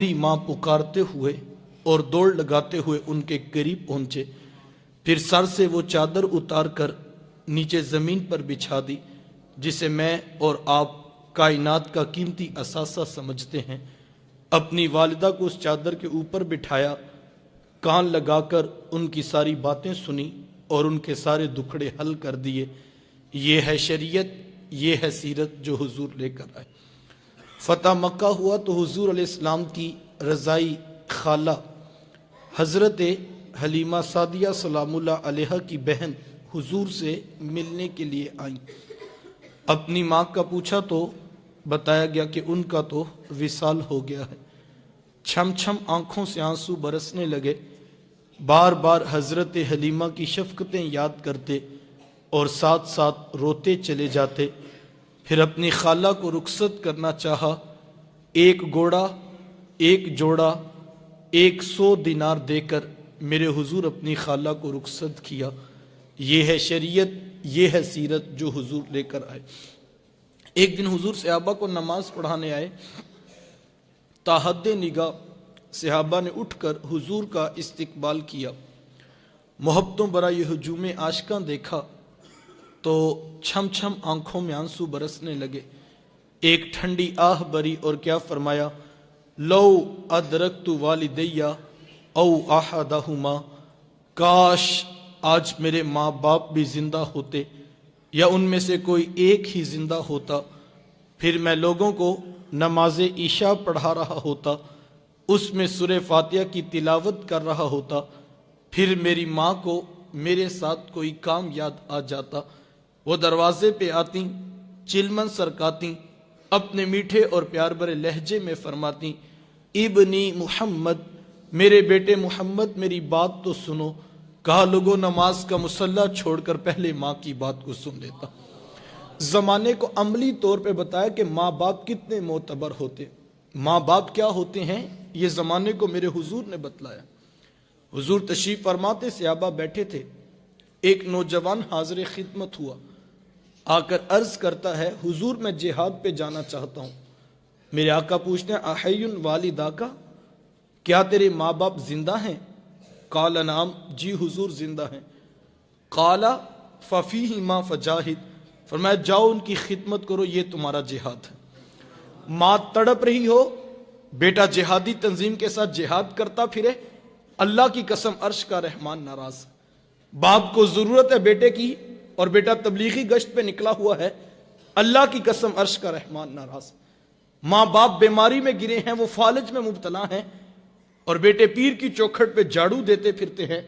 میری ماں پکارتے ہوئے اور دوڑ لگاتے ہوئے ان کے قریب پہنچے، پھر سر سے وہ چادر اتار کر نیچے زمین پر بچھا دی جسے میں اور آپ کائنات کا قیمتی اثاثہ سمجھتے ہیں۔ اپنی والدہ کو اس چادر کے اوپر بٹھایا، کان لگا کر ان کی ساری باتیں سنی اور ان کے سارے دکھڑے حل کر دیے۔ یہ ہے شریعت، یہ ہے سیرت جو حضور لے کر آئے۔ فتح مکہ ہوا تو حضور علیہ السلام کی رضائی خالہ حضرت حلیمہ سعدیہ سلام اللہ علیہ کی بہن حضور سے ملنے کے لیے آئیں۔ اپنی ماں کا پوچھا تو بتایا گیا کہ ان کا تو وصال ہو گیا ہے۔ چھم چھم آنکھوں سے آنسو برسنے لگے، بار بار حضرت حلیمہ کی شفقتیں یاد کرتے اور ساتھ ساتھ روتے چلے جاتے۔ پھر اپنی خالہ کو رخصت کرنا چاہا، ایک گھوڑا، ایک جوڑا، 100 دینار دے کر میرے حضور اپنی خالہ کو رخصت کیا۔ یہ ہے شریعت، یہ ہے سیرت جو حضور لے کر آئے۔ ایک دن حضور صحابہ کو نماز پڑھانے آئے، تاحد نگاہ صحابہ نے اٹھ کر حضور کا استقبال کیا۔ محبتوں برا یہ ہجوم عاشقاں دیکھا تو چھم چھم آنکھوں میں آنسو برسنے لگے۔ ایک ٹھنڈی آہ بری اور کیا فرمایا، لو ادرکت والدیہ او احدہما، کاش آج میرے ماں باپ بھی زندہ ہوتے یا ان میں سے کوئی ایک ہی زندہ ہوتا، پھر میں لوگوں کو نماز عشاء پڑھا رہا ہوتا، اس میں سورہ فاتحہ کی تلاوت کر رہا ہوتا، پھر میری ماں کو میرے ساتھ کوئی کام یاد آ جاتا، وہ دروازے پہ آتی، چلمن سرکاتی، اپنے میٹھے اور پیار بھرے لہجے میں فرماتی، ابنی محمد، میرے بیٹے محمد میری بات تو سنو۔ کہا لوگوں نماز کا مصلی چھوڑ کر پہلے ماں کی بات کو سن لیتا۔ زمانے کو عملی طور پہ بتایا کہ ماں باپ کتنے معتبر ہوتے، ماں باپ کیا ہوتے ہیں، یہ زمانے کو میرے حضور نے بتلایا۔ حضور تشریف فرماتے، صحابہ بیٹھے تھے، ایک نوجوان حاضر خدمت ہوا، آ کر عرض کرتا ہے حضور میں جہاد پہ جانا چاہتا ہوں۔ میرے آقا پوچھتے ہیں احی والداکا، کیا تیرے ماں باپ زندہ ہیں؟ قال نعم، جی حضور زندہ ہیں۔ قال ففیہما فجاہد، فرمایا جاؤ ان کی خدمت کرو، یہ تمہارا جہاد ہے۔ ماں تڑپ رہی ہو، بیٹا جہادی تنظیم کے ساتھ جہاد کرتا پھرے، اللہ کی قسم عرش کا رحمان ناراض۔ باپ کو ضرورت ہے بیٹے کی اور بیٹا تبلیغی گشت پہ نکلا ہوا ہے، اللہ کی قسم عرش کا رحمان ناراض۔ ماں باپ بیماری میں گرے ہیں، وہ فالج میں مبتلا ہیں، اور بیٹے پیر کی چوکھٹ پہ جھاڑو دیتے پھرتے ہیں،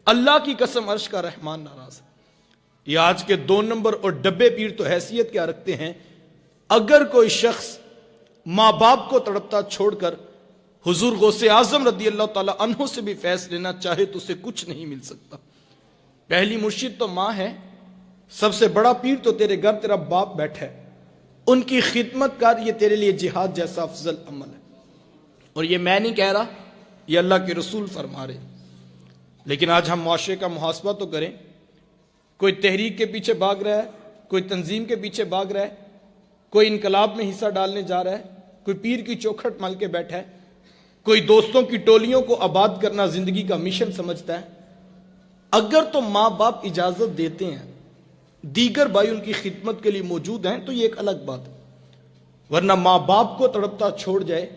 اللہ کی قسم عرش کا رحمان ناراض۔ یہ آج کے 2 نمبر اور ڈبے پیر تو حیثیت کیا رکھتے ہیں؟ اگر کوئی شخص ماں باپ کو تڑپتا چھوڑ کر حضور غوث اعظم رضی اللہ تعالی عنہ سے بھی فیض لینا چاہے تو اسے کچھ نہیں مل سکتا۔ پہلی مرشد تو ماں ہے، سب سے بڑا پیر تو تیرے گھر تیرا باپ بیٹھا ہے، ان کی خدمت کر، یہ تیرے لیے جہاد جیسا افضل عمل ہے۔ اور یہ میں نہیں کہہ رہا، یہ اللہ کے رسول فرما رہے۔ لیکن آج ہم معاشرے کا محاسبہ تو کریں، کوئی تحریک کے پیچھے بھاگ رہا ہے، کوئی تنظیم کے پیچھے بھاگ رہا ہے، کوئی انقلاب میں حصہ ڈالنے جا رہا ہے، کوئی پیر کی چوکھٹ مل کے بیٹھا ہے، کوئی دوستوں کی ٹولیوں کو آباد کرنا زندگی کا مشن سمجھتا ہے۔ اگر تو ماں باپ اجازت دیتے ہیں، دیگر بھائی ان کی خدمت کے لیے موجود ہیں تو یہ ایک الگ بات ہے، ورنہ ماں باپ کو تڑپتا چھوڑ جائے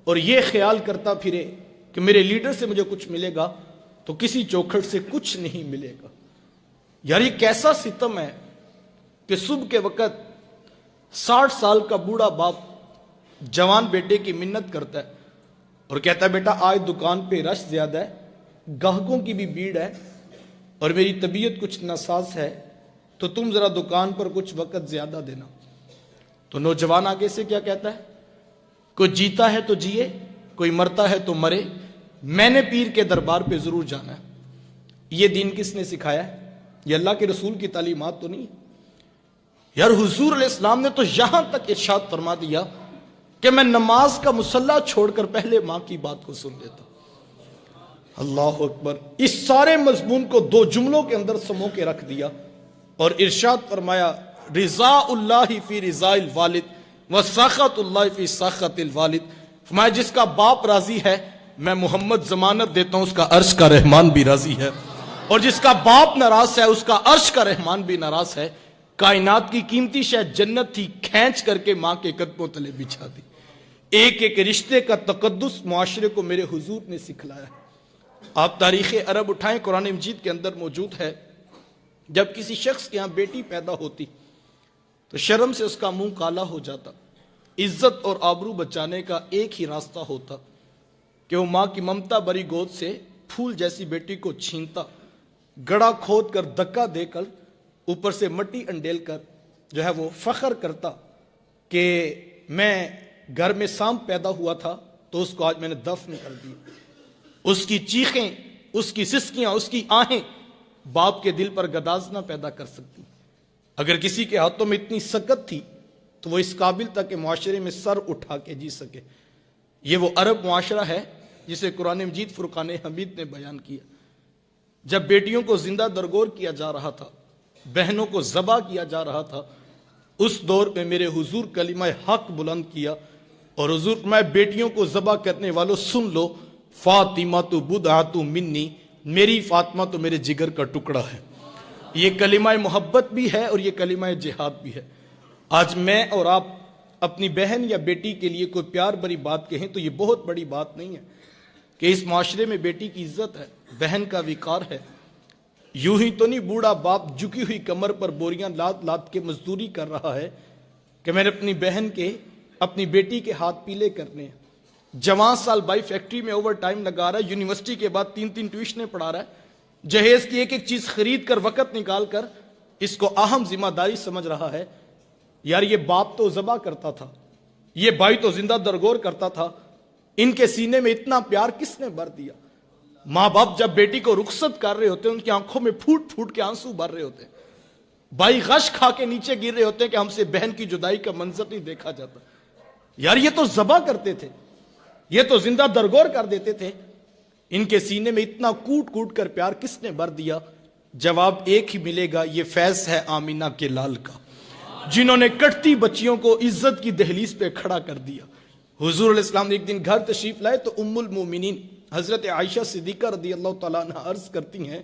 اور یہ خیال کرتا پھرے کہ میرے لیڈر سے مجھے کچھ ملے گا، تو کسی چوکھٹ سے کچھ نہیں ملے گا۔ یار یہ کیسا ستم ہے کہ صبح کے وقت 60 سال کا بوڑھا باپ جوان بیٹے کی منت کرتا ہے اور کہتا ہے بیٹا آج دکان پہ رش زیادہ ہے، گاہکوں کی بھی بھیڑ ہے اور میری طبیعت کچھ ناساز ہے، تو تم ذرا دکان پر کچھ وقت زیادہ دینا۔ تو نوجوان آگے سے کیا کہتا ہے، کوئی جیتا ہے تو جیے، کوئی مرتا ہے تو مرے، میں نے پیر کے دربار پہ ضرور جانا ہے۔ یہ دین کس نے سکھایا ہے؟ یہ اللہ کے رسول کی تعلیمات تو نہیں ہے۔ یار حضور علیہ السلام نے تو یہاں تک ارشاد فرما دیا کہ میں نماز کا مصلی چھوڑ کر پہلے ماں کی بات کو سن لیتا۔ اللہ اکبر۔ اس سارے مضمون کو 2 جملوں کے اندر سمو کے رکھ دیا اور ارشاد فرمایا رضا اللہ فی رضا الوالد و سخط اللہ فی سخط الوالد، فرمایا جس کا باپ راضی ہے میں محمد ضمانت دیتا ہوں اس کا عرش کا رحمان بھی راضی ہے، اور جس کا باپ ناراض ہے اس کا عرش کا رحمان بھی ناراض ہے۔ کائنات کی قیمتی شے جنت تھی، کھینچ کر کے ماں کے قدموں تلے بچھا دی۔ ایک ایک رشتے کا تقدس معاشرے کو میرے حضور نے سکھلایا ہے۔ آپ تاریخ عرب اٹھائیں، قرآن مجید کے اندر موجود ہے، جب کسی شخص کے یہاں بیٹی پیدا ہوتی تو شرم سے اس کا منہ کالا ہو جاتا۔ عزت اور آبرو بچانے کا ایک ہی راستہ ہوتا کہ وہ ماں کی ممتا بری گود سے پھول جیسی بیٹی کو چھینتا، گڑا کھود کر دھکا دے کر اوپر سے مٹی انڈیل کر جو ہے وہ فخر کرتا کہ میں گھر میں سانپ پیدا ہوا تھا تو اس کو آج میں نے دفن کر دیا۔ اس کی چیخیں، اس کی سسکیاں، اس کی آہیں باپ کے دل پر گداز نہ پیدا کر سکتی۔ اگر کسی کے ہاتھوں میں اتنی سکت تھی تو وہ اس قابل تھا کہ معاشرے میں سر اٹھا کے جی سکے۔ یہ وہ عرب معاشرہ ہے جسے قرآن مجید فرقان حمید نے بیان کیا۔ جب بیٹیوں کو زندہ درگور کیا جا رہا تھا، بہنوں کو ذبح کیا جا رہا تھا، اس دور میں میرے حضور کلمہ حق بلند کیا، اور حضور میں بیٹیوں کو ذبح کرنے والوں سن لو، فاطمہ تو بدعۃ منی، میری فاطمہ تو میرے جگر کا ٹکڑا ہے۔ یہ کلمہ محبت بھی ہے اور یہ کلمہ جہاد بھی ہے۔ آج میں اور آپ اپنی بہن یا بیٹی کے لیے کوئی پیار بری بات کہیں تو یہ بہت بڑی بات نہیں ہے کہ اس معاشرے میں بیٹی کی عزت ہے، بہن کا وقار ہے۔ یوں ہی تو نہیں بوڑھا باپ جھکی ہوئی کمر پر بوریاں لاد لاد کے مزدوری کر رہا ہے کہ میں نے اپنی بہن کے، اپنی بیٹی کے ہاتھ پیلے کرنے ہیں۔ جوان سال بائی فیکٹری میں اوور ٹائم لگا رہا ہے، یونیورسٹی کے بعد 3 ٹیوشنیں پڑھا رہا ہے، جہیز کی ایک ایک چیز خرید کر وقت نکال کر اس کو اہم ذمہ داری سمجھ رہا ہے۔ یار یہ باپ تو ذبح کرتا تھا، یہ بھائی تو زندہ درگور کرتا تھا، ان کے سینے میں اتنا پیار کس نے بھر دیا؟ ماں باپ جب بیٹی کو رخصت کر رہے ہوتے ہیں ان کی آنکھوں میں پھوٹ پھوٹ کے آنسو بھر رہے ہوتے ہیں، بھائی غش کھا کے نیچے گر رہے ہوتے ہیں کہ ہم سے بہن کی جدائی کا منظر نہیں دیکھا جاتا۔ یار یہ تو ذبح کرتے تھے، یہ تو زندہ درگور کر دیتے تھے، ان کے سینے میں اتنا کوٹ کوٹ کر پیار کس نے بھر دیا؟ جواب ایک ہی ملے گا، یہ فیض ہے آمینہ کے لال کا، جنہوں نے کٹتی بچیوں کو عزت کی دہلیز پہ کھڑا کر دیا۔ حضور علیہ السلام نے ایک دن گھر تشریف لائے تو ام المومنین حضرت عائشہ صدیقہ رضی اللہ تعالیٰ عنہ عرض کرتی ہیں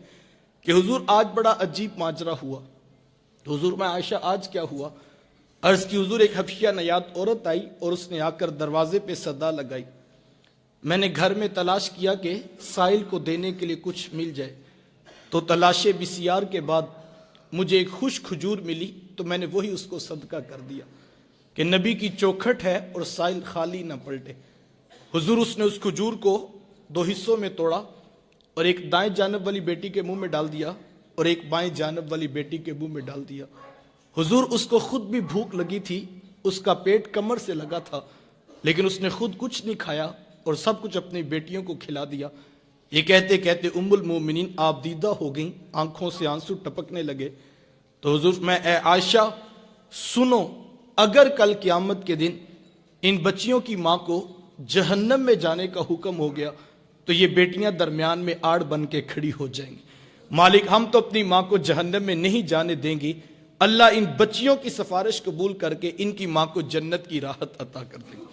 کہ حضور آج بڑا عجیب ماجرا ہوا۔ تو حضور میں عائشہ آج کیا ہوا؟ عرض کی حضور ایک حبشیہ نیاد عورت آئی اور اس نے آ کر دروازے پہ صدا لگائی۔ میں نے گھر میں تلاش کیا کہ سائل کو دینے کے لیے کچھ مل جائے، تو تلاش بسیار کے بعد مجھے ایک خوش کھجور ملی تو میں نے وہی اس کو صدقہ کر دیا کہ نبی کی چوکھٹ ہے اور سائل خالی نہ پلٹے۔ حضور اس نے اس کھجور کو 2 حصوں میں توڑا اور ایک دائیں جانب والی بیٹی کے منہ میں ڈال دیا اور ایک بائیں جانب والی بیٹی کے منہ میں ڈال دیا۔ حضور اس کو خود بھی بھوک لگی تھی، اس کا پیٹ کمر سے لگا تھا، لیکن اس نے خود کچھ نہیں کھایا اور سب کچھ اپنی بیٹیوں کو کھلا دیا۔ یہ کہتے کہتے ام المومنین آپ دیدہ ہو گئیں، آنکھوں سے آنسو ٹپکنے لگے۔ تو حضور میں اے عائشہ سنو، اگر کل قیامت کے دن ان بچیوں کی ماں کو جہنم میں جانے کا حکم ہو گیا تو یہ بیٹیاں درمیان میں آڑ بن کے کھڑی ہو جائیں گی، مالک ہم تو اپنی ماں کو جہنم میں نہیں جانے دیں گی، اللہ ان بچیوں کی سفارش قبول کر کے ان کی ماں کو جنت کی راحت عطا کر دیں گے۔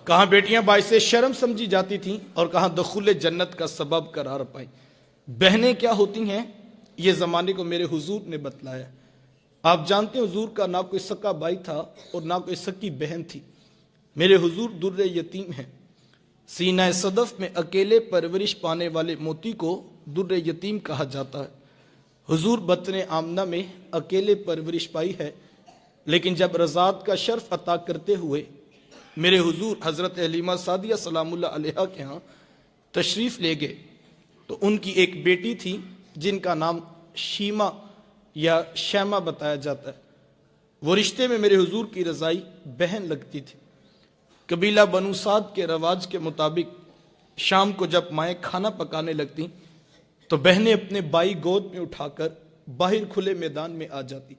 کہاں بیٹیاں باعث شرم سمجھی جاتی تھیں اور کہاں دخول جنت کا سبب قرار پائیں۔ بہنیں کیا ہوتی ہیں یہ زمانے کو میرے حضور نے بتلایا۔ آپ جانتے ہیں حضور کا نہ کوئی سکا بھائی تھا اور نہ کوئی سکی بہن تھی۔ میرے حضور در یتیم ہیں، سینہ صدف میں اکیلے پرورش پانے والے موتی کو در یتیم کہا جاتا ہے۔ حضور بطن آمنہ میں اکیلے پرورش پائی ہے، لیکن جب رضاعت کا شرف عطا کرتے ہوئے میرے حضور حضرت حلیمہ سعدیہ سلام اللہ علیہا کے ہاں تشریف لے گئے تو ان کی ایک بیٹی تھی جن کا نام شیمہ یا شیمہ بتایا جاتا ہے۔ وہ رشتے میں میرے حضور کی رضائی بہن لگتی تھی۔ قبیلہ بنو سعد کے رواج کے مطابق شام کو جب مائیں کھانا پکانے لگتی تو بہنیں اپنے بھائی گود میں اٹھا کر باہر کھلے میدان میں آ جاتی۔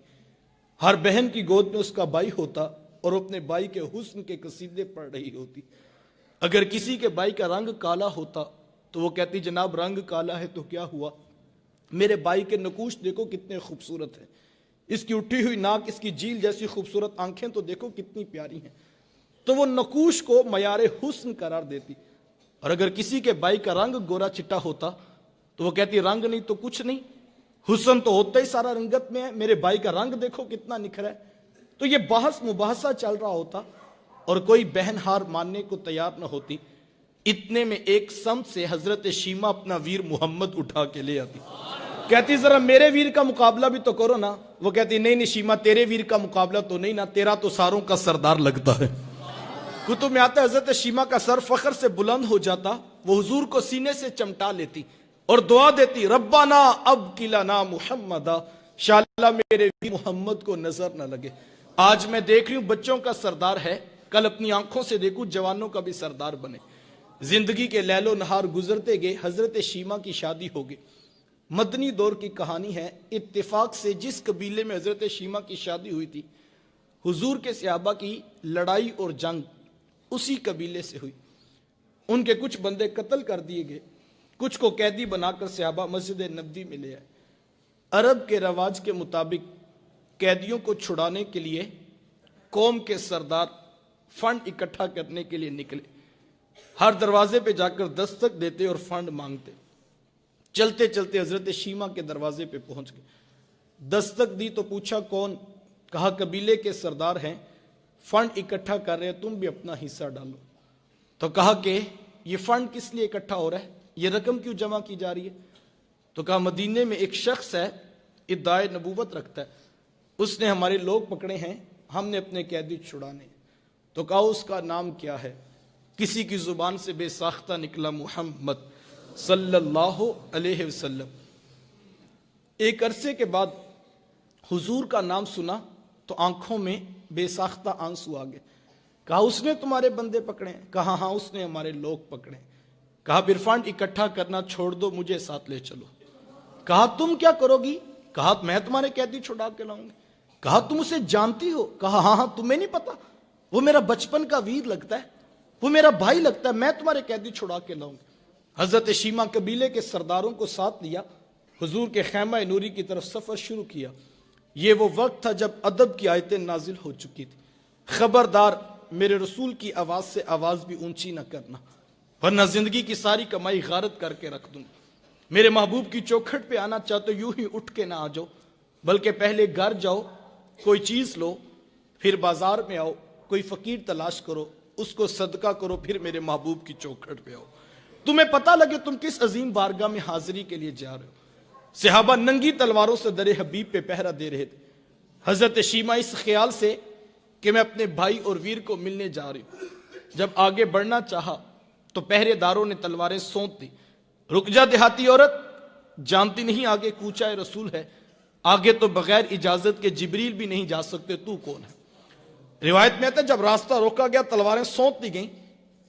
ہر بہن کی گود میں اس کا بھائی ہوتا اور وہ اپنے بھائی کے حسن کے قصیدے پڑھ رہی ہوتی۔ اگر کسی کے بھائی کا رنگ کالا ہوتا تو وہ کہتی جناب رنگ کالا ہے تو کیا ہوا، میرے بھائی کے نقوش دیکھو کتنے خوبصورت ہیں، اس کی اٹھی ہوئی ناک، اس کی جیل جیسی خوبصورت آنکھیں تو دیکھو کتنی پیاری ہیں۔ تو وہ نقوش کو معیار حسن قرار دیتی، اور اگر کسی کے بھائی کا رنگ گورا چٹا ہوتا تو وہ کہتی رنگ نہیں تو کچھ نہیں، حسن تو ہوتا ہی سارا رنگت میں ہے، میرے بھائی کا رنگ دیکھو کتنا نکھرا ہے۔ تو یہ بحث مباحثہ چل رہا ہوتا اور کوئی بہن ہار ماننے کو تیار نہ ہوتی۔ اتنے میں ایک سمت سے حضرت شیما اپنا ویر محمد اٹھا کے لے آتی، کہتی ذرا میرے ویر کا مقابلہ بھی تو کرو نا۔ وہ کہتی نہیں شیما، تیرے ویر کا مقابلہ تو نہیں نا، تیرا تو ساروں کا سردار لگتا ہے۔ کتب میں آتا ہے حضرت شیما کا سر فخر سے بلند ہو جاتا، وہ حضور کو سینے سے چمٹا لیتی اور دعا دیتی، ربنا ابقِ لنا محمدا، شاءاللہ میرے ویر محمد کو نظر نہ لگے۔ آج میں دیکھ رہی ہوں بچوں کا سردار ہے، کل اپنی آنکھوں سے دیکھوں جوانوں کا بھی سردار بنے۔ زندگی کے لیل و نہار گزرتے گئے، حضرت شیما کی شادی ہو گئی۔ مدنی دور کی کہانی ہے، اتفاق سے جس قبیلے میں حضرت شیما کی شادی ہوئی تھی، حضور کے صحابہ کی لڑائی اور جنگ اسی قبیلے سے ہوئی۔ ان کے کچھ بندے قتل کر دیے گئے، کچھ کو قیدی بنا کر صحابہ مسجد نبوی میں لے آئے۔ عرب کے رواج کے مطابق قیدیوں کو چھڑانے کے لیے قوم کے سردار فنڈ اکٹھا کرنے کے لیے نکلے، ہر دروازے پہ جا کر دستک دیتے اور فنڈ مانگتے۔ چلتے چلتے حضرت شیما کے دروازے پہ پہنچ گئے، دستک دی تو پوچھا کون؟ کہا قبیلے کے سردار ہیں، فنڈ اکٹھا کر رہے ہیں، تم بھی اپنا حصہ ڈالو۔ تو کہا کہ یہ فنڈ کس لیے اکٹھا ہو رہا ہے، یہ رقم کیوں جمع کی جا رہی ہے؟ تو کہا مدینے میں ایک شخص ہے، ادعائے نبوت رکھتا ہے، اس نے ہمارے لوگ پکڑے ہیں، ہم نے اپنے قیدی چھڑانے۔ تو کہا اس کا نام کیا ہے؟ کسی کی زبان سے بے ساختہ نکلا محمد صلی اللہ علیہ وسلم۔ ایک عرصے کے بعد حضور کا نام سنا تو آنکھوں میں بے ساختہ آنسو آ گئے۔ کہا اس نے تمہارے بندے پکڑے ہیں؟ کہا ہاں اس نے ہمارے لوگ پکڑے۔ کہا پھر فنڈ اکٹھا کرنا چھوڑ دو، مجھے ساتھ لے چلو۔ کہا تم کیا کرو گی؟ کہا میں تمہارے قیدی چھڑا کے لاؤں گی۔ کہا تم اسے جانتی ہو؟ کہا ہاں تمہیں نہیں پتا، وہ میرا بچپن کا ویر لگتا ہے، وہ میرا بھائی لگتا ہے، میں تمہارے قیدی چھڑا کے لاؤں گی۔ حضرت شیما قبیلے کے سرداروں کو ساتھ لیا، حضور کے خیمہ نوری کی طرف سفر شروع کیا۔ یہ وہ وقت تھا جب ادب کی آیتیں نازل ہو چکی تھی، خبردار میرے رسول کی آواز سے آواز بھی اونچی نہ کرنا، ورنہ زندگی کی ساری کمائی غارت کر کے رکھ دوں۔ میرے محبوب کی چوکھٹ پہ آنا چاہتے یوں ہی اٹھ کے نہ آ جاؤ، بلکہ پہلے گھر جاؤ، کوئی چیز لو، پھر بازار میں آؤ، کوئی فقیر تلاش کرو، اس کو صدقہ کرو، پھر میرے محبوب کی چوکھٹ پہ آؤ، تمہیں پتہ لگے تم کس عظیم بارگاہ میں حاضری کے لیے جا رہے ہو۔ صحابہ ننگی تلواروں سے در حبیب پہ پہرا دے رہے تھے۔ حضرت شیما اس خیال سے کہ میں اپنے بھائی اور ویر کو ملنے جا رہی ہوں، جب آگے بڑھنا چاہا تو پہرے داروں نے تلواریں سونت دی۔ رک جا دیہاتی عورت، جانتی نہیں آگے کوچہ رسول ہے، آگے تو بغیر اجازت کے جبریل بھی نہیں جا سکتے، تو کون ہے؟ روایت میں آتا ہے جب راستہ روکا گیا، تلواریں سونت دی گئیں،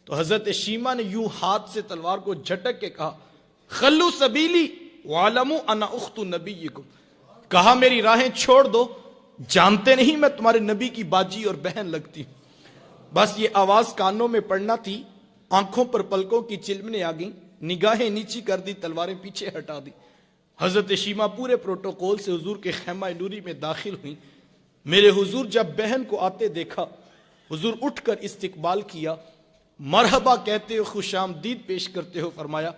تو حضرت شیما نے یوں ہاتھ سے تلوار کو جھٹک کے کہا، خلو سبیلی وعلموا انا اخت نبیکم، کہا میری راہیں چھوڑ دو، جانتے نہیں میں تمہارے نبی کی باجی اور بہن لگتی ہوں۔ بس یہ آواز کانوں میں پڑنا تھی، آنکھوں پر پلکوں کی چلمنے آ گئیں، نگاہیں نیچی کر دی، تلواریں پیچھے ہٹا دی۔ حضرت شیما پورے پروٹوکول سے حضور کے خیمہ نوری میں داخل ہوئیں۔ میرے حضور جب بہن کو آتے دیکھا، حضور اٹھ کر استقبال کیا، مرحبا کہتے ہو، خوش آمدید پیش کرتے ہو، فرمایا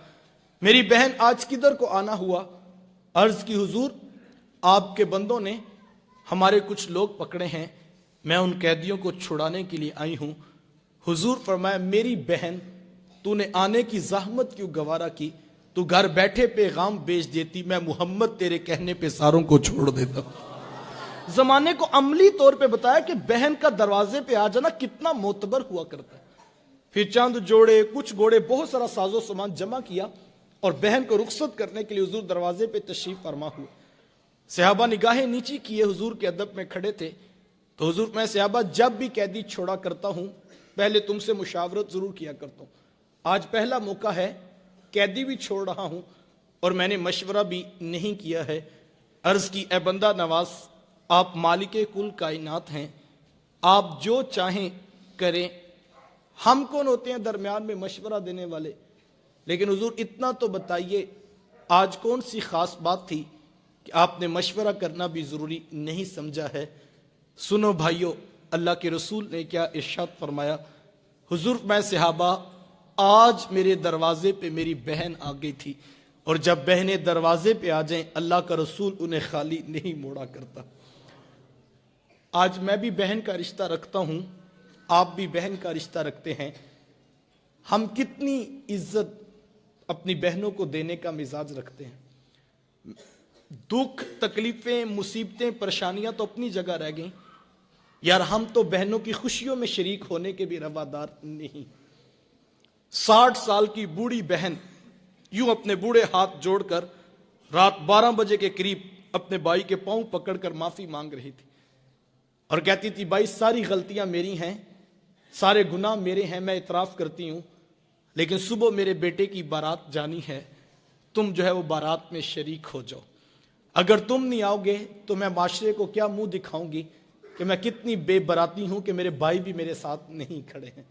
میری بہن آج کدھر کو آنا ہوا؟ عرض کی حضور آپ کے بندوں نے ہمارے کچھ لوگ پکڑے ہیں، میں ان قیدیوں کو چھڑانے کے لیے آئی ہوں۔ حضور فرمایا میری بہن، تو نے آنے کی زحمت کیوں گوارا کی؟ تو گھر بیٹھے پیغام بیچ دیتی، میں محمد تیرے کہنے پہ ساروں کو چھوڑ دیتا۔ زمانے کو عملی طور پہ بتایا کہ بہن کا دروازے پہ آ جانا کتنا معتبر ہوا کرتا ہے۔ پھر چند جوڑے، کچھ گھوڑے، بہت سارا ساز و سامان جمع کیا اور بہن کو رخصت کرنے کے لیے حضور دروازے پہ تشریف فرما ہوئے۔ صحابہ نگاہیں نیچی کیے حضور کے ادب میں کھڑے تھے، تو حضور میں صحابہ جب بھی قیدی چھوڑا کرتا ہوں پہلے تم سے مشاورت ضرور کیا کرتا ہوں، آج پہلا موقع ہے، قیدی بھی چھوڑ رہا ہوں اور میں نے مشورہ بھی نہیں کیا ہے۔ عرض کی اے بندہ نواز، آپ مالک کل کائنات ہیں، آپ جو چاہیں کریں، ہم کون ہوتے ہیں درمیان میں مشورہ دینے والے؟ لیکن حضور اتنا تو بتائیے آج کون سی خاص بات تھی کہ آپ نے مشورہ کرنا بھی ضروری نہیں سمجھا ہے؟ سنو بھائیو، اللہ کے رسول نے کیا ارشاد فرمایا، حضور میں صحابہ آج میرے دروازے پہ میری بہن آ گئی تھی، اور جب بہنیں دروازے پہ آ جائیں اللہ کا رسول انہیں خالی نہیں موڑا کرتا۔ آج میں بھی بہن کا رشتہ رکھتا ہوں، آپ بھی بہن کا رشتہ رکھتے ہیں۔ ہم کتنی عزت اپنی بہنوں کو دینے کا مزاج رکھتے ہیں۔ دکھ، تکلیفیں، مصیبتیں، پریشانیاں تو اپنی جگہ رہ گئیں، یار ہم تو بہنوں کی خوشیوں میں شریک ہونے کے بھی روادار نہیں۔ 60 سال کی بوڑھی بہن یوں اپنے بوڑھے ہاتھ جوڑ کر رات 12 بجے کے قریب اپنے بھائی کے پاؤں پکڑ کر معافی مانگ رہی تھی اور کہتی تھی بھائی ساری غلطیاں میری ہیں، سارے گناہ میرے ہیں، میں اعتراف کرتی ہوں، لیکن صبح میرے بیٹے کی بارات جانی ہے، تم جو ہے وہ بارات میں شریک ہو جاؤ۔ اگر تم نہیں آؤ گے تو میں معاشرے کو کیا منہ دکھاؤں گی کہ میں کتنی بے براتی ہوں کہ میرے بھائی بھی میرے ساتھ نہیں کھڑے ہیں۔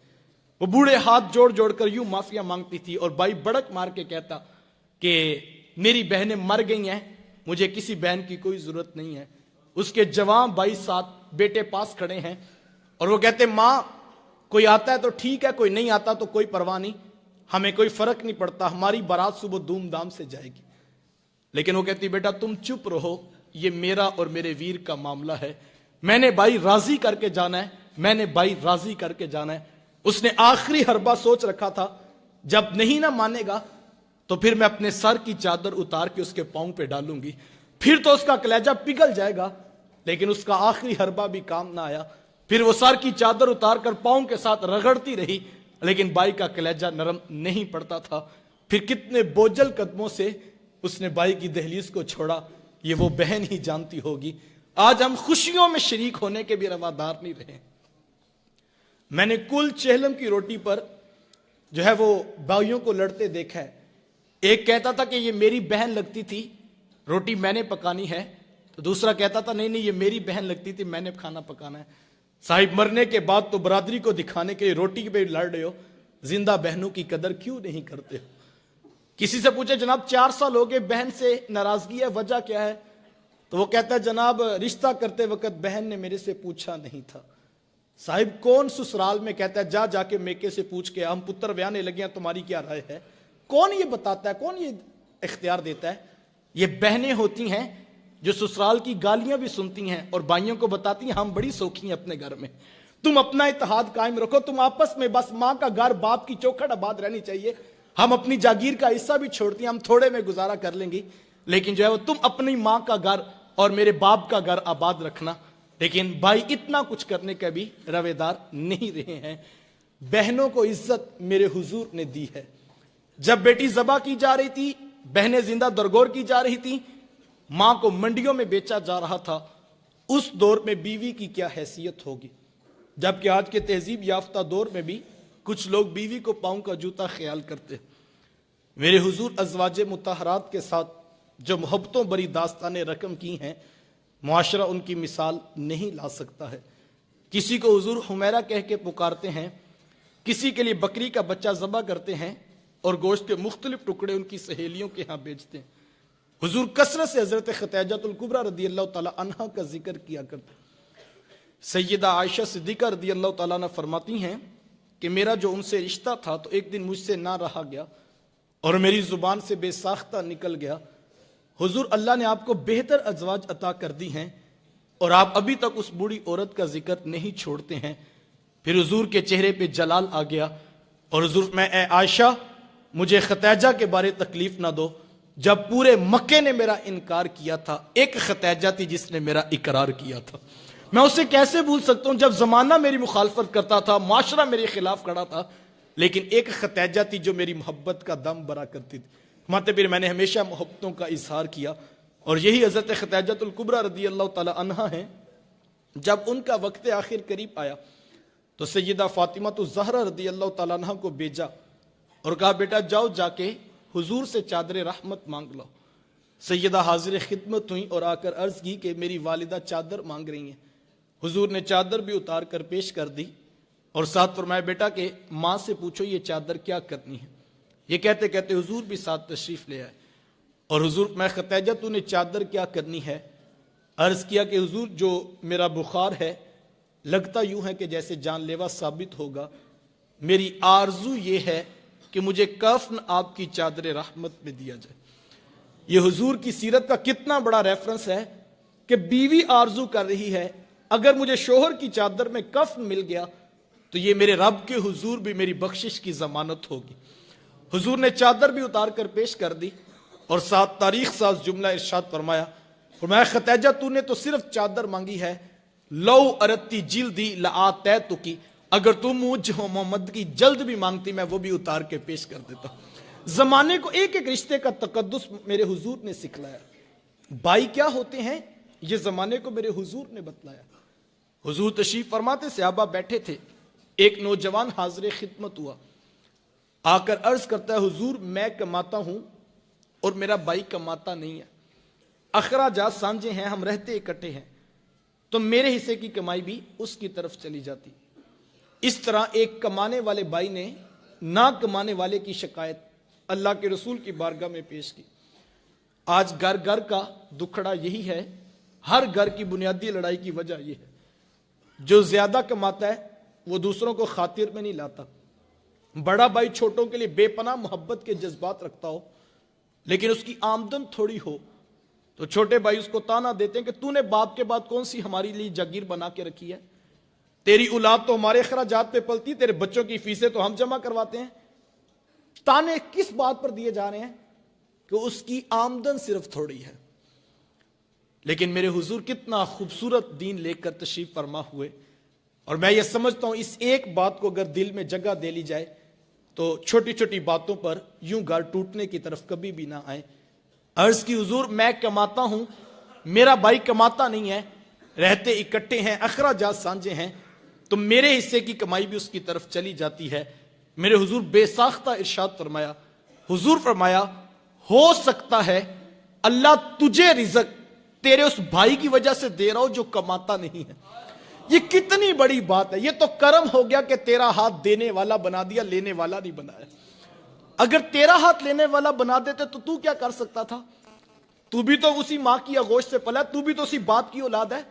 وہ بوڑھے ہاتھ جوڑ جوڑ کر یوں معافیاں مانگتی تھی، اور بھائی بڑک مار کے کہتا کہ میری بہنیں مر گئی ہیں، مجھے کسی بہن کی کوئی ضرورت نہیں ہے۔ اس کے جوان بھائی ساتھ بیٹے پاس کھڑے ہیں اور وہ کہتے ماں کوئی آتا ہے تو ٹھیک ہے، کوئی نہیں آتا تو کوئی پرواہ نہیں، ہمیں کوئی فرق نہیں پڑتا، ہماری بارات صبح دھوم دھام سے جائے گی۔ لیکن وہ کہتی بیٹا تم چپ رہو، یہ میرا اور میرے ویر کا معاملہ ہے، میں نے بھائی راضی کر کے جانا ہے، میں نے بھائی راضی کر کے جانا ہے۔ اس نے آخری حربہ سوچ رکھا تھا جب نہیں نہ مانے گا تو پھر میں اپنے سر کی چادر اتار کے اس کے پاؤں پہ ڈالوں گی، پھر تو اس کا کلیجہ پگھل جائے گا۔ لیکن اس کا آخری حربہ بھی کام نہ آیا، پھر وہ سر کی چادر اتار کر پاؤں کے ساتھ رگڑتی رہی، لیکن بھائی کا کلیجہ نرم نہیں پڑتا تھا۔ پھر کتنے بوجھل قدموں سے اس نے بھائی کی دہلیز کو چھوڑا، یہ وہ بہن ہی جانتی ہوگی۔ آج ہم خوشیوں میں شریک ہونے کے بھی روادار نہیں رہے۔ میں نے کل چہلم کی روٹی پر جو ہے وہ بھائیوں کو لڑتے دیکھا ہے۔ ایک کہتا تھا کہ یہ میری بہن لگتی تھی، روٹی میں نے پکانی ہے، تو دوسرا کہتا تھا نہیں یہ میری بہن لگتی تھی، میں نے کھانا پکانا ہے۔ صاحب مرنے کے بعد تو برادری کو دکھانے کے لیے روٹی پہ لڑ رہے ہو، زندہ بہنوں کی قدر کیوں نہیں کرتے ہو؟ کسی سے پوچھے جناب 4 سال ہو گئے بہن سے ناراضگی ہے، وجہ کیا ہے؟ تو وہ کہتا ہے جناب رشتہ کرتے وقت بہن نے میرے سے پوچھا نہیں تھا۔ صاحب کون سسرال میں کہتا ہے جا کے میکے سے پوچھ کے ہم پتر ویانے لگے ہیں تمہاری کیا رائے ہے؟ کون یہ بتاتا ہے، کون یہ اختیار دیتا ہے؟ یہ بہنیں ہوتی ہیں جو سسرال کی گالیاں بھی سنتی ہیں اور بھائیوں کو بتاتی ہیں ہم بڑی سوکھی ہیں اپنے گھر میں، تم اپنا اتحاد قائم رکھو، تم آپس میں بس ماں کا گھر باپ کی چوکھٹ آباد رہنی چاہیے، ہم اپنی جاگیر کا حصہ بھی چھوڑتی ہیں، ہم تھوڑے میں گزارا کر لیں گی، لیکن جو ہے وہ تم اپنی ماں کا گھر اور میرے باپ کا گھر آباد رکھنا۔ لیکن بھائی اتنا کچھ کرنے کا بھی رویدار نہیں رہے ہیں۔ بہنوں کو عزت میرے حضور نے دی ہے۔ جب بیٹی ذبح کی جا رہی تھی، بہنیں زندہ درگور کی جا رہی تھی، ماں کو منڈیوں میں بیچا جا رہا تھا، اس دور میں بیوی کی کیا حیثیت ہوگی؟ جبکہ آج کے تہذیب یافتہ دور میں بھی کچھ لوگ بیوی کو پاؤں کا جوتا خیال کرتے ہیں۔ میرے حضور ازواج مطہرات کے ساتھ جو محبتوں بری داستانیں رقم کی ہیں، معاشرہ ان کی مثال نہیں لا سکتا ہے۔ کسی کو حضور حمیرہ کہہ کے پکارتے ہیں، کسی کے لیے بکری کا بچہ ذبح کرتے ہیں اور گوشت کے مختلف ٹکڑے ان کی سہیلیوں کے ہاں بیچتے ہیں۔ حضور کثرت سے حضرت خدیجہ الکبریٰ رضی اللہ تعالی عنہا کا ذکر کیا کرتے ہیں۔ سیدہ عائشہ صدیقہ رضی اللہ تعالیٰ عنہ فرماتی ہیں کہ میرا جو ان سے رشتہ تھا تو ایک دن مجھ سے نہ رہا گیا اور میری زبان سے بے ساختہ نکل گیا، حضور اللہ نے آپ کو بہتر ازواج عطا کر دی ہیں اور آپ ابھی تک اس بوڑھی عورت کا ذکر نہیں چھوڑتے ہیں۔ پھر حضور کے چہرے پہ جلال آ گیا اور حضور میں اے عائشہ مجھے خدیجہ کے بارے تکلیف نہ دو، جب پورے مکے نے میرا انکار کیا تھا ایک خدیجہ تھی جس نے میرا اقرار کیا تھا، میں اسے کیسے بھول سکتا ہوں؟ جب زمانہ میری مخالفت کرتا تھا، معاشرہ میرے خلاف کھڑا تھا، لیکن ایک خدیجہ تھی جو میری محبت کا دم برا کرتی تھی۔ ماتے پھر میں نے ہمیشہ محبتوں کا اظہار کیا اور یہی حضرت خدیجہ الکبریٰ رضی اللہ تعالی عنہا ہیں۔ جب ان کا وقت آخر قریب آیا تو سیدہ فاطمہ الزہرا رضی اللہ تعالیٰ عنہا کو بھیجا اور کہا بیٹا جاؤ جا کے حضور سے چادر رحمت مانگ لو۔ سیدہ حاضر خدمت ہوئیں اور آ کر عرض کی کہ میری والدہ چادر مانگ رہی ہیں۔ حضور نے چادر بھی اتار کر پیش کر دی اور ساتھ فرمایا بیٹا کہ ماں سے پوچھو یہ چادر کیا کرنی ہے۔ یہ کہتے کہتے حضور بھی ساتھ تشریف لے آئے اور حضور میں خدیجہ تو نے چادر کیا کرنی ہے؟ عرض کیا کہ حضور جو میرا بخار ہے لگتا یوں ہے کہ جیسے جان لیوا ثابت ہوگا. میری آرزو یہ ہے کہ مجھے کفن آپ کی چادر رحمت میں دیا جائے. یہ حضور کی سیرت کا کتنا بڑا ریفرنس ہے کہ بیوی آرزو کر رہی ہے اگر مجھے شوہر کی چادر میں کفن مل گیا تو یہ میرے رب کے حضور بھی میری بخشش کی ضمانت ہوگی. حضور نے چادر بھی اتار کر پیش کر دی اور ساتھ تاریخ ساز جملہ ارشاد فرمایا خدیجہ تو نے تو صرف چادر مانگی ہے، لو ارتی جلدی لآتیتکی، اگر تم مجھ محمد کی جلد بھی مانگتی میں وہ بھی اتار کے پیش کر دیتا. زمانے کو ایک ایک رشتے کا تقدس میرے حضور نے سکھلایا. بھائی کیا ہوتے ہیں یہ زمانے کو میرے حضور نے بتلایا. حضور تشریف فرماتے، صحابہ بیٹھے تھے، ایک نوجوان حاضر خدمت ہوا، آ کر عرض کرتا ہے حضور میں کماتا ہوں اور میرا بھائی کماتا نہیں ہے، اخراجات سانجے ہیں، ہم رہتے اکٹھے ہیں، تو میرے حصے کی کمائی بھی اس کی طرف چلی جاتی. اس طرح ایک کمانے والے بھائی نے نہ کمانے والے کی شکایت اللہ کے رسول کی بارگاہ میں پیش کی. آج گھر گھر کا دکھڑا یہی ہے، ہر گھر کی بنیادی لڑائی کی وجہ یہ ہے، جو زیادہ کماتا ہے وہ دوسروں کو خاطر میں نہیں لاتا. بڑا بھائی چھوٹوں کے لیے بے پناہ محبت کے جذبات رکھتا ہو لیکن اس کی آمدن تھوڑی ہو تو چھوٹے بھائی اس کو تانا دیتے ہیں کہ تو نے باپ کے بعد کون سی ہماری لیے جاگیر بنا کے رکھی ہے، تیری اولاد تو ہمارے اخراجات پہ پلتی، تیرے بچوں کی فیسیں تو ہم جمع کرواتے ہیں. تانے کس بات پر دیے جا رہے ہیں کہ اس کی آمدن صرف تھوڑی ہے. لیکن میرے حضور کتنا خوبصورت دین لے کر تشریف فرما ہوئے، اور میں یہ سمجھتا ہوں اس ایک بات کو اگر دل میں جگہ دے لی جائے تو چھوٹی چھوٹی باتوں پر یوں گھر ٹوٹنے کی طرف کبھی بھی نہ آئے. عرض کی حضور میں کماتا ہوں، میرا بھائی کماتا نہیں ہے، رہتے اکٹھے ہیں، اخراجات سانجے ہیں، تو میرے حصے کی کمائی بھی اس کی طرف چلی جاتی ہے. میرے حضور بے ساختہ ارشاد فرمایا، حضور فرمایا ہو سکتا ہے اللہ تجھے رزق تیرے اس بھائی کی وجہ سے دے رہا ہو جو کماتا نہیں ہے. یہ کتنی بڑی بات ہے. یہ تو کرم ہو گیا کہ تیرا ہاتھ دینے والا بنا دیا، لینے والا نہیں بنایا. اگر تیرا ہاتھ لینے والا بنا دیتے تو کیا کر سکتا تھا؟ تو بھی تو اسی ماں کی آغوش سے پلا، تو بھی تو اسی باپ کی اولاد ہے.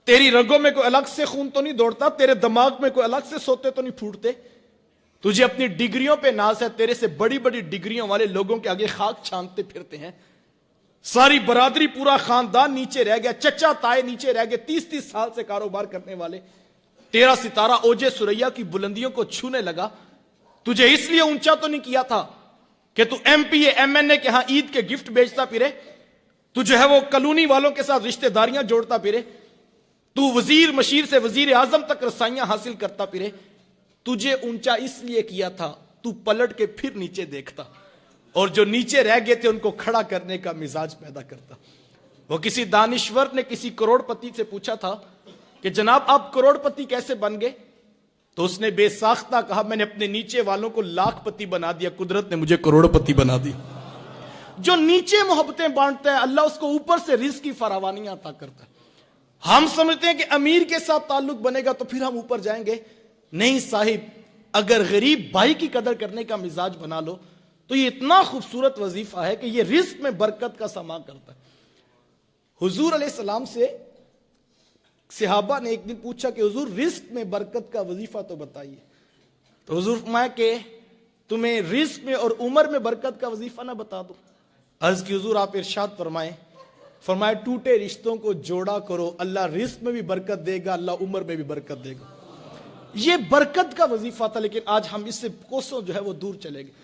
تیری رگوں میں کوئی الگ سے خون تو نہیں دوڑتا، تیرے دماغ میں کوئی الگ سے سوتے تو نہیں پھوٹتے. تجھے اپنی ڈگریوں پہ ناز ہے، تیرے سے بڑی بڑی ڈگریوں والے لوگوں کے آگے خاک چھانتے پھرتے ہیں. ساری برادری پورا خاندان نیچے رہ گیا، چچا تائے نیچے رہ گئے، 30 سال سے کاروبار کرنے والے. تیرا ستارہ اوجے سریا کی بلندیوں کو چھونے لگا. تجھے اس لیے اونچا تو نہیں کیا تھا کہ تو ایم پی ایم این اے کے ہاں عید کے گفٹ بیچتا پھرے، تو جو ہے وہ کلونی والوں کے ساتھ رشتہ داریاں جوڑتا پھرے، تو وزیر مشیر سے وزیر اعظم تک رسائیاں حاصل کرتا پھرے. تجھے اونچا اس لیے کیا تھا تو پلٹ کے پھر نیچے دیکھتا اور جو نیچے رہ گئے تھے ان کو کھڑا کرنے کا مزاج پیدا کرتا. وہ کسی دانشور نے کسی کروڑ پتی سے پوچھا تھا کہ جناب آپ کروڑ پتی کیسے بن گئے؟ تو اس نے بے ساختہ کہا میں نے اپنے نیچے والوں کو لاکھ پتی بنا دیا، قدرت نے مجھے کروڑ پتی بنا دی. جو نیچے محبتیں بانٹتا ہے اللہ اس کو اوپر سے رزق کی فراوانی عطا کرتا ہے. ہم سمجھتے ہیں کہ امیر کے ساتھ تعلق بنے گا تو پھر ہم اوپر جائیں گے. نہیں صاحب، اگر غریب بھائی کی قدر کرنے کا مزاج بنا لو تو یہ اتنا خوبصورت وظیفہ ہے کہ یہ رزق میں برکت کا سما کرتا ہے. حضور علیہ السلام سے صحابہ نے ایک دن پوچھا کہ حضور رزق میں برکت کا وظیفہ تو بتائیے. تو حضور فرمایا کہ تمہیں رزق میں اور عمر میں برکت کا وظیفہ نہ بتا دو. عرض کی حضور آپ ارشاد فرمائے ٹوٹے رشتوں کو جوڑا کرو، اللہ رزق میں بھی برکت دے گا، اللہ عمر میں بھی برکت دے گا. یہ برکت کا وظیفہ تھا، لیکن آج ہم اس سے کوسوں جو ہے وہ دور چلے گئے.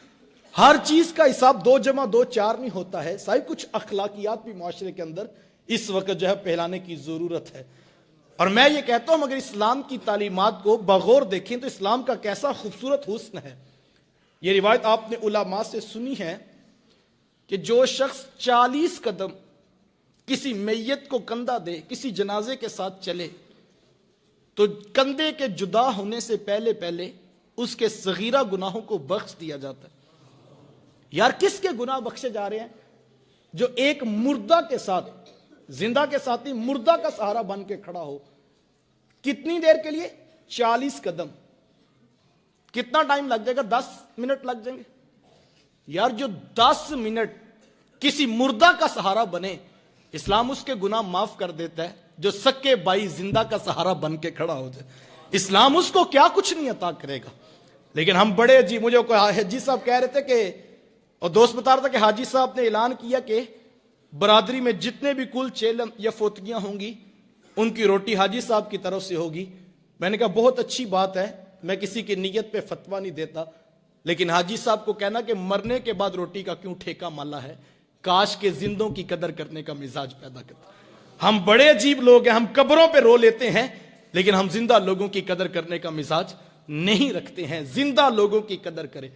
ہر چیز کا حساب 2 + 2 4 نہیں ہوتا ہے. صحیح کچھ اخلاقیات بھی معاشرے کے اندر اس وقت جو ہے پھیلانے کی ضرورت ہے. اور میں یہ کہتا ہوں اگر اسلام کی تعلیمات کو بغور دیکھیں تو اسلام کا کیسا خوبصورت حسن ہے. یہ روایت آپ نے علماء سے سنی ہے کہ جو شخص 40 قدم کسی میت کو کندھا دے، کسی جنازے کے ساتھ چلے تو کندھے کے جدا ہونے سے پہلے اس کے صغیرہ گناہوں کو بخش دیا جاتا ہے. یار کس کے گناہ بخشے جا رہے ہیں؟ جو ایک مردہ کے ساتھ، زندہ کے ساتھ ہی مردہ کا سہارا بن کے کھڑا ہو. کتنی دیر کے لیے؟ 40 قدم. کتنا ٹائم لگ جائے گا؟ 10 منٹ لگ جائیں گے. یار جو 10 منٹ کسی مردہ کا سہارا بنے، اسلام اس کے گناہ معاف کر دیتا ہے. جو سکے بھائی زندہ کا سہارا بن کے کھڑا ہو جائے. اسلام اس کو کیا کچھ نہیں عطا کرے گا. لیکن ہم بڑے عجیب, مجھے کوئی حاجی صاحب کہہ رہے تھے کہ, اور دوست بتا رہا تھا کہ حاجی صاحب نے اعلان کیا کہ برادری میں جتنے بھی کل چیلم یا فوتگیاں ہوں گی ان کی روٹی حاجی صاحب کی طرف سے ہوگی. میں نے کہا بہت اچھی بات ہے, میں کسی کی نیت پہ فتویٰ نہیں دیتا, لیکن حاجی صاحب کو کہنا کہ مرنے کے بعد روٹی کا کیوں ٹھیکہ مالا ہے, کاش کے زندوں کی قدر کرنے کا مزاج پیدا کرتا. ہم بڑے عجیب لوگ ہیں, ہم قبروں پہ رو لیتے ہیں لیکن ہم زندہ لوگوں کی قدر کرنے کا مزاج نہیں رکھتے ہیں. زندہ لوگوں کی قدر کریں,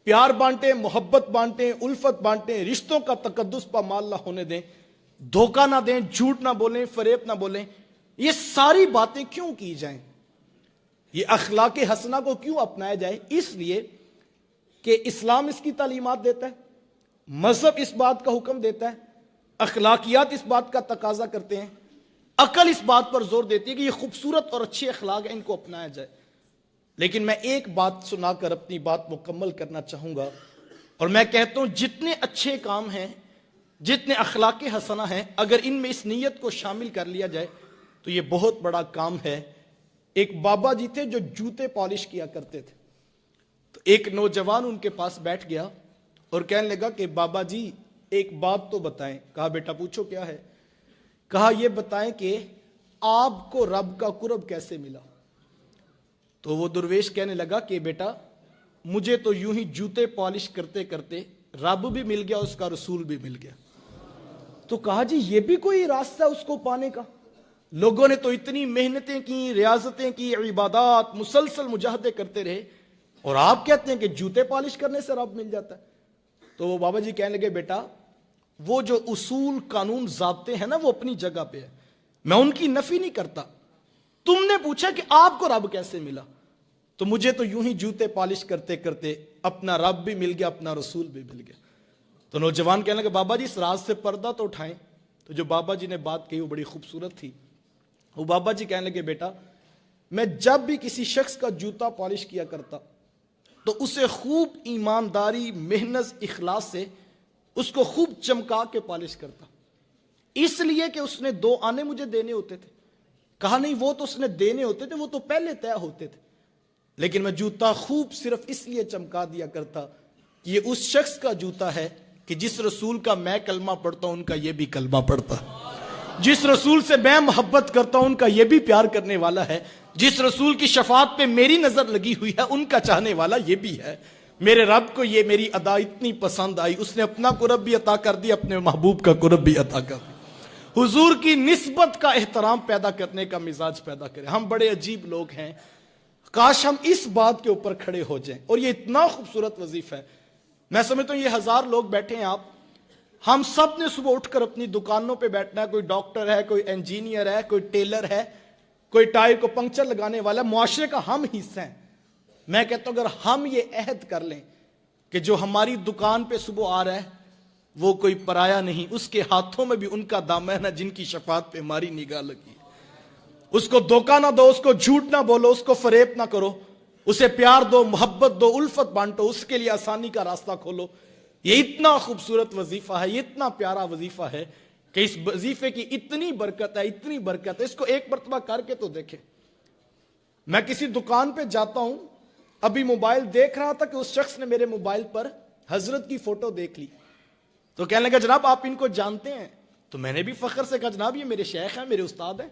پیار بانٹیں, محبت بانٹیں, الفت بانٹیں, رشتوں کا تقدس پامال نہ ہونے دیں, دھوکہ نہ دیں, جھوٹ نہ بولیں, فریب نہ بولیں. یہ ساری باتیں کیوں کی جائیں؟ یہ اخلاق حسنہ کو کیوں اپنایا جائے؟ اس لیے کہ اسلام اس کی تعلیمات دیتا ہے, مذہب اس بات کا حکم دیتا ہے, اخلاقیات اس بات کا تقاضا کرتے ہیں, عقل اس بات پر زور دیتی ہے کہ یہ خوبصورت اور اچھے اخلاق ہیں, ان کو اپنایا جائے. لیکن میں ایک بات سنا کر اپنی بات مکمل کرنا چاہوں گا, اور میں کہتا ہوں جتنے اچھے کام ہیں, جتنے اخلاق حسنہ ہیں, اگر ان میں اس نیت کو شامل کر لیا جائے تو یہ بہت بڑا کام ہے. ایک بابا جی تھے جو جوتے پالش کیا کرتے تھے, تو ایک نوجوان ان کے پاس بیٹھ گیا اور کہنے لگا کہ بابا جی ایک بات تو بتائیں. کہا بیٹا پوچھو کیا ہے؟ کہا یہ بتائیں کہ آپ کو رب کا قرب کیسے ملا؟ تو وہ درویش کہنے لگا کہ بیٹا مجھے تو یوں ہی جوتے پالش کرتے کرتے رب بھی مل گیا, اس کا رسول بھی مل گیا. تو کہا جی یہ بھی کوئی راستہ ہے اس کو پانے کا؟ لوگوں نے تو اتنی محنتیں کی, ریاضتیں کی, عبادات, مسلسل مجاہدے کرتے رہے, اور آپ کہتے ہیں کہ جوتے پالش کرنے سے رب مل جاتا ہے. تو وہ بابا جی کہنے لگے بیٹا وہ جو اصول قانون ضابطے ہیں نا وہ اپنی جگہ پہ ہے, میں ان کی نفی نہیں کرتا. تم نے پوچھا کہ آپ کو رب کیسے ملا, تو مجھے تو یوں ہی جوتے پالش کرتے کرتے اپنا رب بھی مل گیا, اپنا رسول بھی مل گیا. تو نوجوان کہنے لگا بابا جی اس راز سے پردہ تو اٹھائیں. تو جو بابا جی نے بات کہی وہ بڑی خوبصورت تھی. وہ بابا جی کہنے لگے بیٹا میں جب بھی کسی شخص کا جوتا پالش کیا کرتا تو اسے خوب ایمانداری, محنت, اخلاص سے اس کو خوب چمکا کے پالش کرتا, اس لیے کہ اس نے 2 آنے مجھے دینے ہوتے تھے. کہا نہیں وہ تو اس نے دینے ہوتے تھے, وہ تو پہلے طے ہوتے تھے, لیکن میں جوتا خوب صرف اس لیے چمکا دیا کرتا کہ یہ اس شخص کا جوتا ہے کہ جس رسول کا میں کلمہ پڑھتا ہوں ان کا یہ بھی کلمہ پڑھتا ہے, جس رسول سے میں محبت کرتا ہوں ان کا یہ بھی پیار کرنے والا ہے, جس رسول کی شفاعت پہ میری نظر لگی ہوئی ہے ان کا چاہنے والا یہ بھی ہے. میرے رب کو یہ میری ادا اتنی پسند آئی, اس نے اپنا قرب بھی عطا کر دی, اپنے محبوب کا قرب بھی عطا کر دی. حضور کی نسبت کا احترام پیدا کرنے کا مزاج پیدا کرے. ہم بڑے عجیب لوگ ہیں, کاش ہم اس بات کے اوپر کھڑے ہو جائیں. اور یہ اتنا خوبصورت وظیفہ ہے, میں سمجھتا ہوں یہ 1000 لوگ بیٹھے ہیں, آپ ہم سب نے صبح اٹھ کر اپنی دکانوں پہ بیٹھنا ہے. کوئی ڈاکٹر ہے, کوئی انجینئر ہے, کوئی ٹیلر ہے, کوئی ٹائر کو پنکچر لگانے والا, معاشرے کا ہم حصہ ہیں. میں کہتا ہوں اگر ہم یہ عہد کر لیں کہ جو ہماری دکان پہ صبح آ رہا ہے وہ کوئی پرایا نہیں, اس کے ہاتھوں میں بھی ان کا دامن ہے جن کی شفاعت پہ ہماری نگاہ لگی. اس کو دھوکہ نہ دو, اس کو جھوٹ نہ بولو, اس کو فریب نہ کرو, اسے پیار دو, محبت دو, الفت بانٹو, اس کے لیے آسانی کا راستہ کھولو. یہ اتنا خوبصورت وظیفہ ہے, یہ اتنا پیارا وظیفہ ہے کہ اس وظیفے کی اتنی برکت ہے, اتنی برکت ہے. اس کو ایک مرتبہ کر کے تو دیکھیں. میں کسی دکان پہ جاتا ہوں, ابھی موبائل دیکھ رہا تھا کہ اس شخص نے میرے موبائل پر حضرت کی فوٹو دیکھ لی, تو کہنے لگا جناب آپ ان کو جانتے ہیں؟ تو میں نے بھی فخر سے کہا جناب یہ میرے شیخ ہیں, میرے استاد ہیں.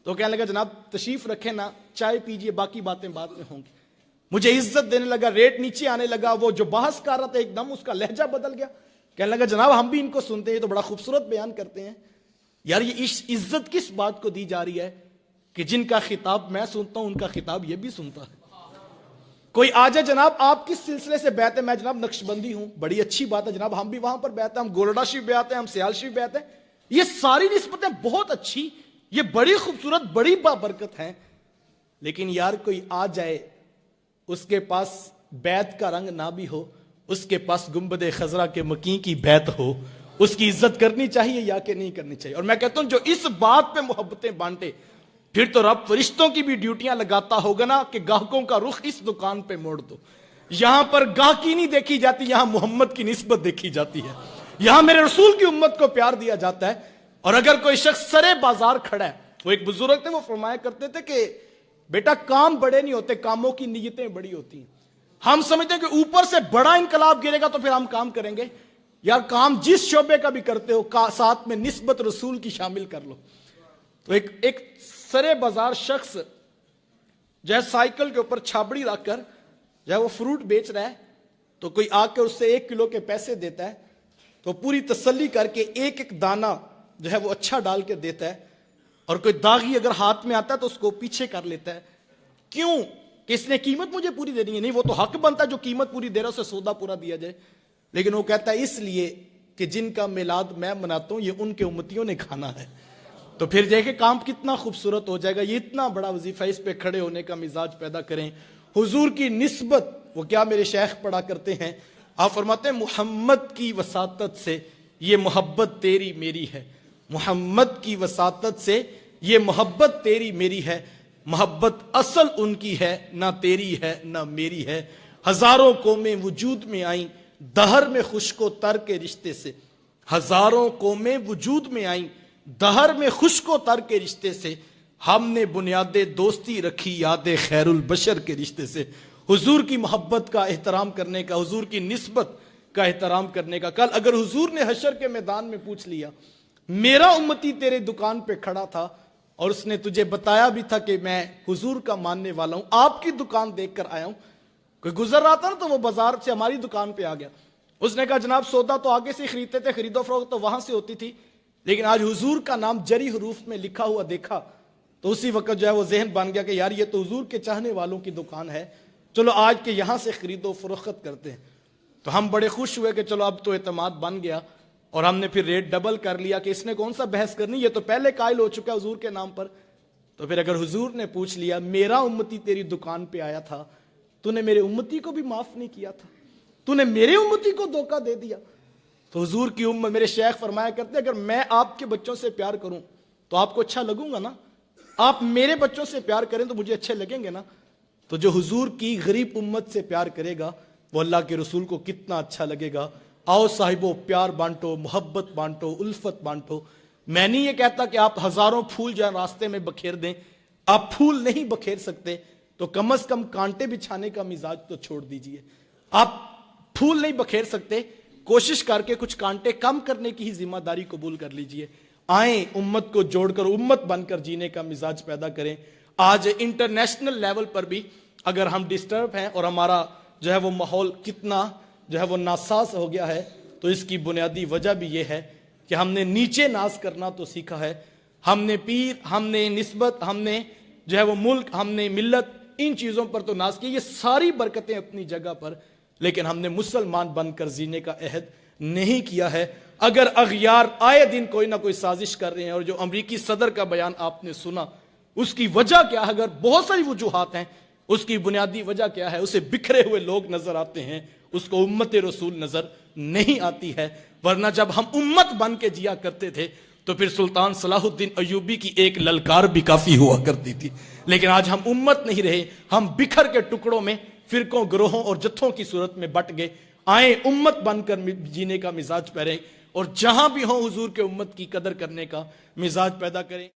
تو کہنے لگا جناب تشریف رکھیں نا, چائے پیجئے, باقی باتیں بعد میں ہوں گی. مجھے عزت دینے لگا, ریٹ نیچے آنے لگا. وہ جو بحث کر رہا تھا ایک دم اس کا لہجہ بدل گیا, کہنے لگا جناب ہم بھی ان کو سنتے ہیں, تو بڑا خوبصورت بیان کرتے ہیں. یار یہ عزت کس بات کو دی جا رہی ہے کہ جن کا خطاب میں سنتا ہوں ان کا خطاب یہ بھی سنتا ہے. کوئی آ جائے جناب آپ کس سلسلے سے بیعت ہے, میں جناب نقشبندی ہوں, بڑی اچھی بات ہے جناب, ہم بھی وہاں پر بیعت ہیں, ہم گولڈا شریف بیعت ہیں, ہم سیال شریف بیعت ہیں. یہ ساری نسبتیں بہت اچھی, یہ بڑی خوبصورت, بڑی بابرکت ہیں. لیکن یار کوئی آ جائے اس کے پاس بیعت کا رنگ نہ بھی ہو, اس کے پاس گنبد خضرا کے مکیں کی بیعت ہو, اس کی عزت کرنی چاہیے یا کہ نہیں کرنی چاہیے؟ اور میں کہتا ہوں جو اس بات پہ محبتیں بانٹے پھر تو رب فرشتوں کی بھی ڈیوٹیاں لگاتا ہوگا نا کہ گاہکوں کا رخ اس دکان پہ موڑ دو. یہاں پر گاہکی نہیں دیکھی جاتی, یہاں محمد کی نسبت دیکھی جاتی ہے, یہاں میرے رسول کی امت کو پیار دیا جاتا ہے. اور اگر کوئی شخص سرے بازار کھڑا ہے، وہ ایک بزرگ تھے، وہ فرمایا کرتے تھے کہ بیٹا کام بڑے نہیں ہوتے، کاموں کی نیتیں بڑی ہوتی ہیں۔ ہم سمجھتے ہیں کہ اوپر سے بڑا انقلاب گرے گا تو پھر ہم کام کریں گے۔ یار کام جس شعبے کا بھی کرتے ہو ساتھ میں نسبت رسول کی شامل کر لو۔ تو ایک سرے بازار شخص جو ہے سائیکل کے اوپر چھابڑی رکھ کر جو ہے وہ فروٹ بیچ رہا ہے، تو کوئی آ کے اس سے 1 کلو کے پیسے دیتا ہے، تو پوری تسلی کر کے ایک ایک دانہ جو ہے وہ اچھا ڈال کے دیتا ہے، اور کوئی داغی اگر ہاتھ میں آتا ہے تو اس کو پیچھے کر لیتا ہے۔ کیوں؟ کہ اس نے قیمت مجھے پوری دینی ہے؟ نہیں، وہ تو حق بنتا ہے جو قیمت پوری دے رہا ہے اسے سودا پورا دیا جائے، لیکن وہ کہتا ہے اس لیے کہ جن کا میلاد میں مناتا ہوں یہ ان کے امتیوں نے کھانا ہے۔ تو پھر دیکھیں کام کتنا خوبصورت ہو جائے گا۔ یہ اتنا بڑا وظیفہ، اس پہ کھڑے ہونے کا مزاج پیدا کریں۔ حضور کی نسبت، وہ کیا میرے شیخ پڑھا کرتے ہیں، آپ فرماتے ہیں محمد کی وساطت سے یہ محبت تیری میری ہے، محمد کی وساطت سے یہ محبت تیری میری ہے، محبت اصل ان کی ہے، نہ تیری ہے نہ میری ہے، ہزاروں قومیں وجود میں آئیں دہر میں خشک و تر کے رشتے سے، ہزاروں قومیں وجود میں آئیں دہر میں خشک و تر کے رشتے سے، ہم نے بنیاد دوستی رکھی یاد خیر البشر کے رشتے سے۔ حضور کی محبت کا احترام کرنے کا، حضور کی نسبت کا احترام کرنے کا۔ کل اگر حضور نے حشر کے میدان میں پوچھ لیا میرا امتی تیرے دکان پہ کھڑا تھا اور اس نے تجھے بتایا بھی تھا کہ میں حضور کا ماننے والا ہوں، آپ کی دکان دیکھ کر آیا ہوں، کوئی گزر رہا تھا نا تو وہ بازار سے ہماری دکان پہ آ گیا، اس نے کہا جناب سودا تو آگے سے خریدتے تھے، خرید و فروخت تو وہاں سے ہوتی تھی، لیکن آج حضور کا نام جری حروف میں لکھا ہوا دیکھا تو اسی وقت جو ہے وہ ذہن بن گیا کہ یار یہ تو حضور کے چاہنے والوں کی دکان ہے، چلو آج کے یہاں سے خرید و فروخت کرتے ہیں۔ تو ہم بڑے خوش ہوئے کہ چلو اب تو اعتماد بن گیا، اور ہم نے پھر ریٹ ڈبل کر لیا کہ اس نے کون سا بحث کرنی، یہ تو پہلے قائل ہو چکا ہے حضور کے نام پر۔ تو پھر اگر حضور نے پوچھ لیا میرا امتی تیری دکان پہ آیا تھا، تو نے میرے امتی کو بھی معاف نہیں کیا تھا، تو نے میرے امتی کو دھوکہ دے دیا، تو حضور کی امت، میرے شیخ فرمایا کرتے اگر میں آپ کے بچوں سے پیار کروں تو آپ کو اچھا لگوں گا نا، آپ میرے بچوں سے پیار کریں تو مجھے اچھے لگیں گے نا۔ تو جو حضور کی غریب امت سے پیار کرے گا وہ اللہ کے رسول کو کتنا اچھا لگے گا۔ آؤ صاحبو پیار بانٹو، محبت بانٹو، الفت بانٹو۔ میں نہیں یہ کہتا کہ آپ ہزاروں پھول جہاں راستے میں بکھیر دیں، آپ پھول نہیں بکھیر سکتے تو کم از کم کانٹے بچھانے کا مزاج تو چھوڑ دیجئے۔ آپ پھول نہیں بکھیر سکتے، کوشش کر کے کچھ کانٹے کم کرنے کی ہی ذمہ داری قبول کر لیجئے۔ آئیں امت کو جوڑ کر امت بن کر جینے کا مزاج پیدا کریں۔ آج انٹرنیشنل لیول پر بھی اگر ہم ڈسٹرب ہیں اور ہمارا جو ہے وہ ماحول کتنا جو ہے وہ ناساز ہو گیا ہے، تو اس کی بنیادی وجہ بھی یہ ہے کہ ہم نے نیچے ناز کرنا تو سیکھا ہے، ہم نے پیر، ہم نے نسبت، ہم نے جو ہے وہ ملک، ہم نے ملت، ان چیزوں پر تو ناز کی، یہ ساری برکتیں اپنی جگہ پر، لیکن ہم نے مسلمان بن کر جینے کا عہد نہیں کیا ہے۔ اگر اغیار آئے دن کوئی نہ کوئی سازش کر رہے ہیں، اور جو امریکی صدر کا بیان آپ نے سنا اس کی وجہ کیا ہے؟ اگر بہت ساری وجوہات ہیں، اس کی بنیادی وجہ کیا ہے؟ اسے بکھرے ہوئے لوگ نظر آتے ہیں، اس کو امت رسول نظر نہیں آتی ہے۔ ورنہ جب ہم امت بن کے جیا کرتے تھے تو پھر سلطان صلاح الدین ایوبی کی ایک للکار بھی کافی ہوا کرتی تھی، لیکن آج ہم امت نہیں رہے، ہم بکھر کے ٹکڑوں میں فرقوں، گروہوں اور جتھوں کی صورت میں بٹ گئے۔ آئیں امت بن کر جینے کا مزاج پیریں، اور جہاں بھی ہوں حضور کے امت کی قدر کرنے کا مزاج پیدا کریں۔